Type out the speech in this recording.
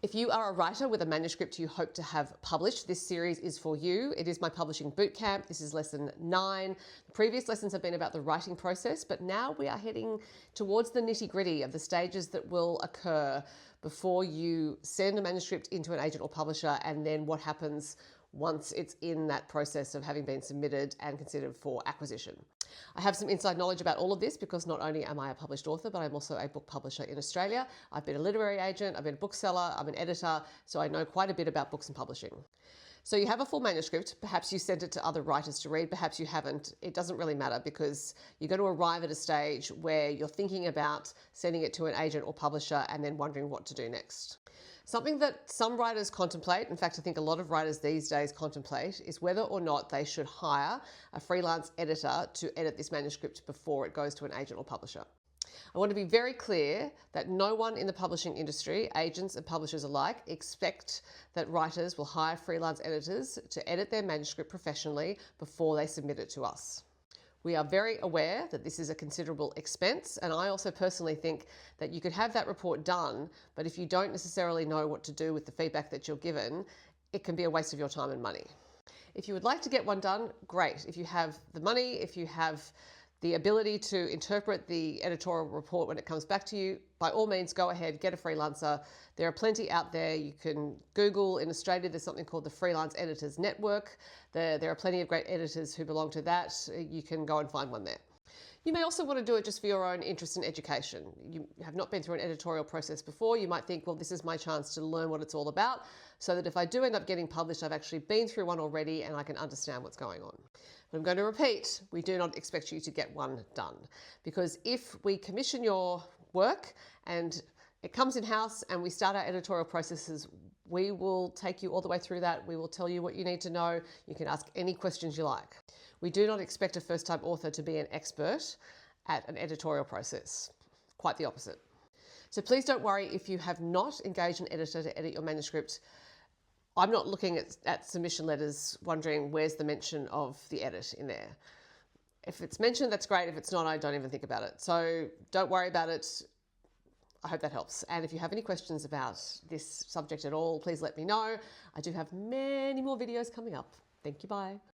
If you are a writer with a manuscript you hope to have published, this series is for you. It is my publishing bootcamp. This is lesson 9. The previous lessons have been about the writing process, but now we are heading towards the nitty-gritty of the stages that will occur before you send a manuscript into an agent or publisher, and then what happens once it's in that process of having been submitted and considered for acquisition. I have some inside knowledge about all of this because not only am I a published author, but I'm also a book publisher in Australia. I've been a literary agent, I've been a bookseller, I'm an editor, so I know quite a bit about books and publishing. So you have a full manuscript, perhaps you sent it to other writers to read, perhaps you haven't. It doesn't really matter because you're going to arrive at a stage where you're thinking about sending it to an agent or publisher and then wondering what to do next. Something that some writers contemplate, in fact I think a lot of writers these days contemplate, is whether or not they should hire a freelance editor to edit this manuscript before it goes to an agent or publisher. I want to be very clear that no one in the publishing industry, agents and publishers alike, expect that writers will hire freelance editors to edit their manuscript professionally before they submit it to us. We are very aware that this is a considerable expense, and I also personally think that you could have that report done, but if you don't necessarily know what to do with the feedback that you're given, it can be a waste of your time and money. If you would like to get one done, great. If you have the money, if you have the ability to interpret the editorial report when it comes back to you, by all means, go ahead, get a freelancer. There are plenty out there. You can Google, in Australia, there's something called the Freelance Editors Network. There are plenty of great editors who belong to that. You can go and find one there. You may also want to do it just for your own interest in education. You have not been through an editorial process before. You might think, well, this is my chance to learn what it's all about, so that if I do end up getting published, I've actually been through one already and I can understand what's going on. But I'm going to repeat, we do not expect you to get one done, because if we commission your work and it comes in-house and we start our editorial processes, we will take you all the way through that. We will tell you what you need to know. You can ask any questions you like. We do not expect a first-time author to be an expert at an editorial process. Quite the opposite. So please don't worry if you have not engaged an editor to edit your manuscript. I'm not looking at submission letters wondering where's the mention of the edit in there. If it's mentioned, that's great. If it's not, I don't even think about it. So don't worry about it. I hope that helps. And if you have any questions about this subject at all, please let me know. I do have many more videos coming up. Thank you, bye.